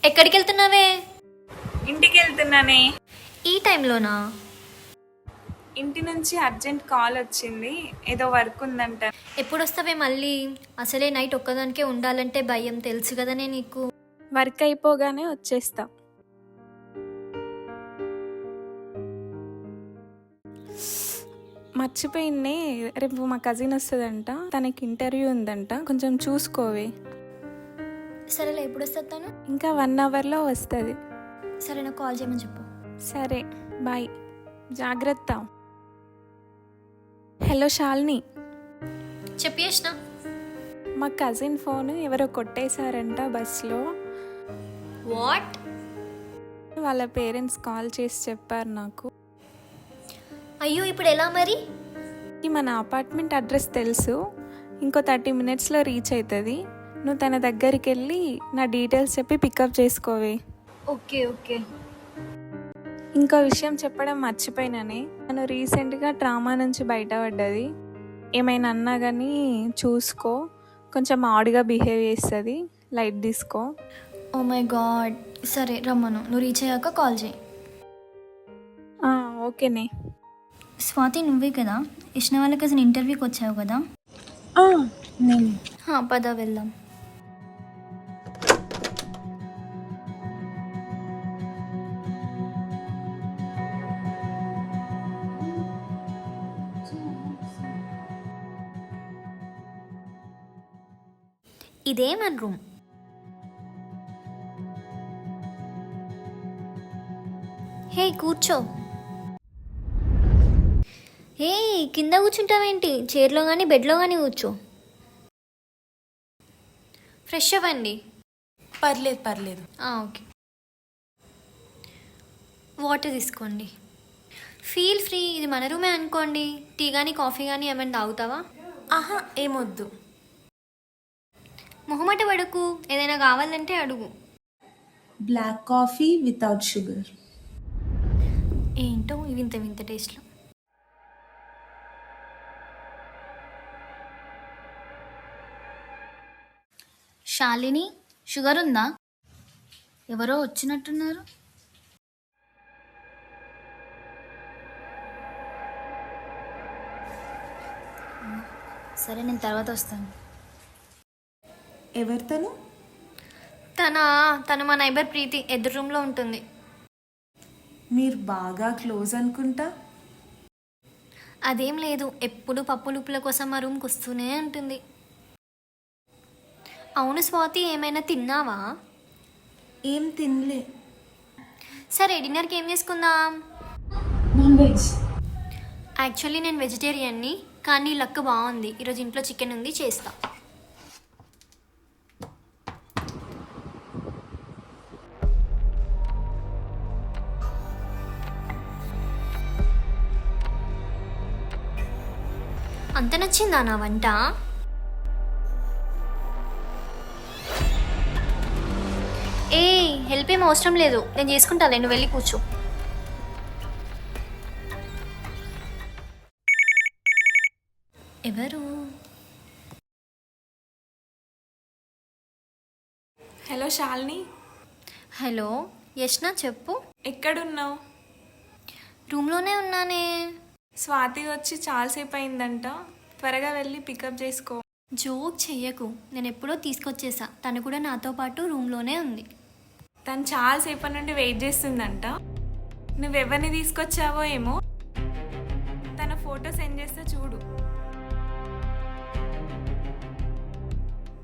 ఎక్కడికి వెళ్తున్నావే? ఇంటికి వెళ్తున్నానే. ఈ టైంలోనా? ఇంటి నుంచి అర్జెంట్ కాల్ వచ్చింది, ఏదో వర్క్ ఉందంట. ఎప్పుడు వస్తావే మళ్ళీ? అసలే నైట్ ఒక్కదానికే ఉండాలంటే భయం, తెలుసు కదనే నీకు. వర్క్ అయిపోగానే వచ్చేస్తా. మర్చిపోయిన్నే, రేపు మా కజిన్ వస్తుందంట, తనకి ఇంటర్వ్యూ ఉందంట, కొంచెం చూసుకోవే. సరేలే, ఎప్పుడు వస్తాను? ఇంకా 1 అవర్లో వస్తుంది. సరే, నాకు కాల్ చేయమని చెప్పు. సరే, బాయ్, జాగ్రత్త. హలో శాలిని. చెప్పేసిన. మా కజిన్ ఫోన్ ఎవరో కొట్టేశారంట బస్లో. వాట్? వాళ్ళ పేరెంట్స్ కాల్ చేసి చెప్పారు నాకు. అయ్యో, ఇప్పుడు ఎలా మరి? మన అపార్ట్మెంట్ అడ్రస్ తెలుసు, ఇంకో 30 మినిట్స్లో రీచ్ అవుతుంది. నువ్వు తన దగ్గరికి వెళ్ళి నా డీటెయిల్స్ చెప్పి పికప్ చేసుకోవే. Okay okay. ఇంకో విషయం చెప్పడం మర్చిపోయినానే, తను రీసెంట్గా ట్రామా నుంచి బయటపడ్డది. ఏమైనా అన్నా కానీ చూసుకో, కొంచెం ఆడిగా బిహేవ్ చేస్తుంది, లైట్ తీసుకో. Oh my god. సరే రమ్మను, నువ్వు రీచ్ అయ్యాక కాల్ చేయి. ఓకేనే. స్వాతి, నువ్వే కదా ఇష్ణ వాళ్ళ కజిన్ ఇంటర్వ్యూకి వచ్చావు కదా? నేను పద వెళ్దాం. ఇదే మన రూమ్. హే, కూర్చో. హే, కింద కూర్చుంటావేంటి? చైర్లో కానీ బెడ్లో కానీ కూర్చో. ఫ్రెష్ అవ్వండి. పర్లేదు. ఓకే. వాటర్ తీసుకోండి. ఫీల్ ఫ్రీ, ఇది మన రూమే అనుకోండి. టీ కానీ కాఫీ కానీ ఏమైనా తాగుతావా? ఆహా, ఏమొద్దు. మొహమాట పడకు, ఏదైనా కావాలంటే అడుగు. Black coffee without sugar. ఏంటో ఇవి వింత వింత టేస్ట్లో. శాలిని, షుగర్ ఉందా? ఎవరో వచ్చినట్టున్నారు. సరే, నేను తర్వాత వస్తాను. ఎవరితను? తను మా నైబర్ ప్రీతి, ఎదురు రూమ్లో ఉంటుంది. మీరు బాగా క్లోజ్ అనుకుంటా. అదేం లేదు, ఎప్పుడు పప్పులు ఉప్పుల కోసం మా రూమ్కి వస్తూనే ఉంటుంది. అవును స్వాతి, ఏమైనా తిన్నావా? ఏం తినలే. సరే, డిన్నర్కి ఏం చేసుకుందాం? Non veg. యాక్చువల్లీ నేను వెజిటేరియన్ని, కానీ లక్ బాగుంది, ఈరోజు ఇంట్లో చికెన్ ఉంది, చేస్తా. అంత నచ్చిందా నా వంట? ఏ, హెల్ప్ ఏం అవసరం లేదు, నేను చేసుకుంటాను, నువ్వు వెళ్ళి కూర్చో. ఎవరు? హలో శాలిని. హలో యష్ణ, చెప్పు. ఎక్కడున్నావు? రూమ్లోనే ఉన్నానే. స్వాతి వచ్చి చాలాసేపు అయిందంట, త్వరగా వెళ్ళి పికప్ చేసుకో. జోక్ చెయ్యకు, నేను ఎప్పుడో తీసుకొచ్చేసా. తను కూడా నాతో పాటు రూమ్లోనే ఉంది. తను చాలాసేపటి నుండి వెయిట్ చేస్తుందంట. నువ్వెవరిని తీసుకొచ్చావో ఏమో, తన ఫోటో సెండ్ చేస్తే చూడు.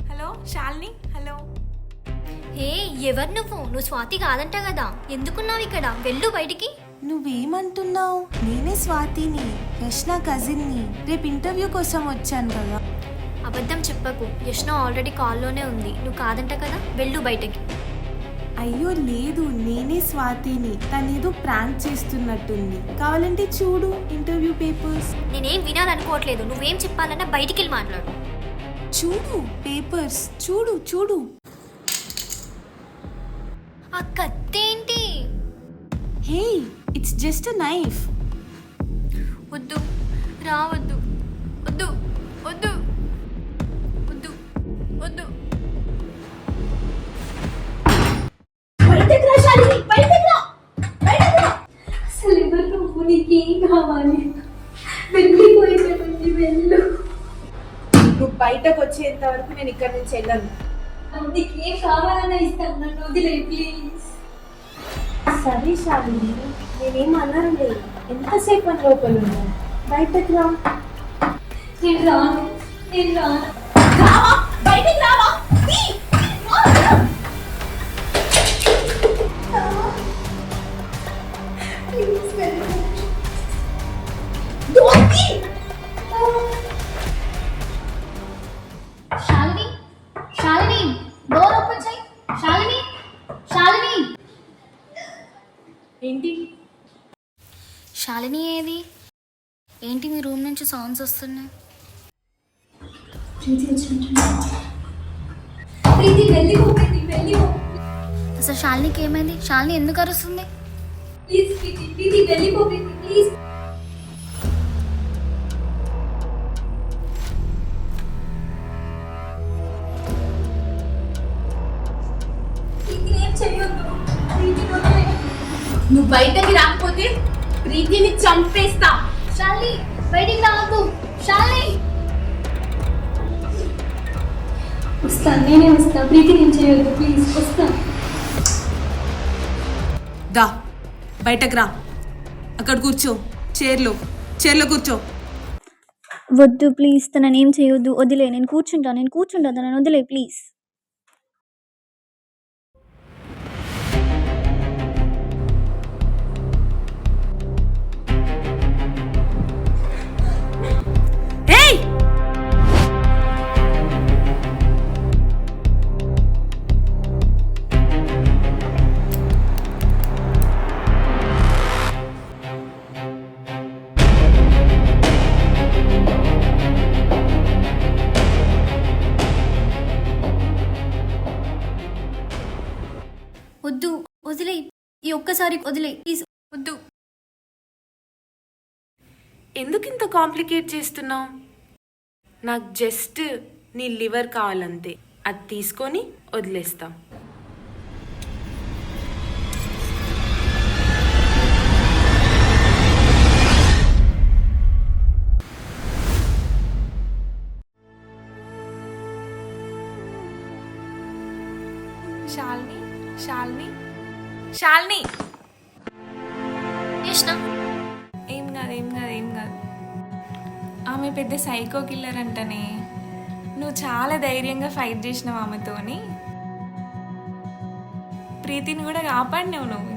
హలో శాలిని. హలో. ఏ, ఎవరు నువ్వు స్వాతి కాదంట కదా, ఎందుకున్నావు ఇక్కడ? వెళ్ళు బయటికి. నువ్వేమంటున్నావు? నేనే స్వాతిని, యష్ణ కజిన్ని. రేపు ఇంటర్వ్యూ కోసం వచ్చాను కదా. అబద్ధం చెప్పకు, యష్ణ ఆల్రెడీ కాల్లోనే ఉంది, నువ్వు కాదంట కదా, వెళ్ళు బయటకి. అయ్యో లేదు, నేనే స్వాతిని. తనేదో ప్రాంక్ చేస్తున్నట్టుంది, కావాలంటే చూడు ఇంటర్వ్యూ పేపర్స్. నేనేం వినాలనుకోవట్లేదు, నువ్వేం చెప్పాలన్నా బయటికి వెళ్ళి మాట్లాడు. చూడు పేపర్స్, చూడు. ఆ కత్తేంటి? హే, ఇట్స్ జస్ట్ అ నైఫ్. వద్దు, రావద్దు, వద్దు వద్దు వద్దు వద్దు. నువ్వు బయటకు వచ్చేంత వరకు నేను ఇక్కడ నుంచి వెళ్ళను. నీకేం కావాలన్నా ఇస్తాను, నన్ను వదిలే ప్లీజ్. సరే శాలిని, నేనేం అనరులే. ఎంతసేపు అని లోపల ఉన్నావు? బయటకు రా. నేను రాను, నేను రాను. రావా? బయటకు రావా? శాలిని, శాలిని, డోర్ ఓపెన్ చేయి. శాలిని, శాలిని. ఏంటి? శాలిని ఏది? ఏంటి మీ రూమ్ నుంచి సౌండ్స్ వస్తున్నాయి? ప్రీతి వెళ్ళిపో, ప్రీతి వెళ్ళిపో. అసలు శాలినికి ఏమైంది? శాలిని ఎందుకు అరుస్తుంది? ప్లీజ్ ప్రీతి, ప్రీతి వెళ్ళిపో, ప్రీతి ప్లీజ్. నువ్వు బయటకి రాకపోతే ప్రీతిని చంపేస్తా. శాలిని బయటికి రావద్దు. శాలిని వస్తాను, నేనే వస్తా. ప్రీతి నేను చేయొద్దు ప్లీజ్, వస్తా. దా బయటకు రా. అక్కడ కూర్చో, చైర్లో కూర్చో. వద్దు ప్లీజ్, తనని ఏం చేయొద్దు, వదిలే. నేను కూర్చుంటా, తనని వదిలే ప్లీజ్. ఏయ్! వద్దు, వదిలే. ఈ ఒక్కసారి వదిలే ప్లీజ్, వద్దు. ఎందుకు ఇంత కాంప్లికేట్ చేస్తున్నావు? నాకు జస్ట్ నీ లివర్ కావాలంతే. అది తీసుకొని వదిలేస్తా. శాలిని, శాలిని, శాలిని. కృష్ణ, ఏం కాదు. ఆమె పెద్ద సైకో కిల్లర్ అంటనే. నువ్వు చాలా ధైర్యంగా ఫైట్ చేసినావు ఆమెతోని. ప్రీతిని కూడా కాపాడినావు నువ్వు.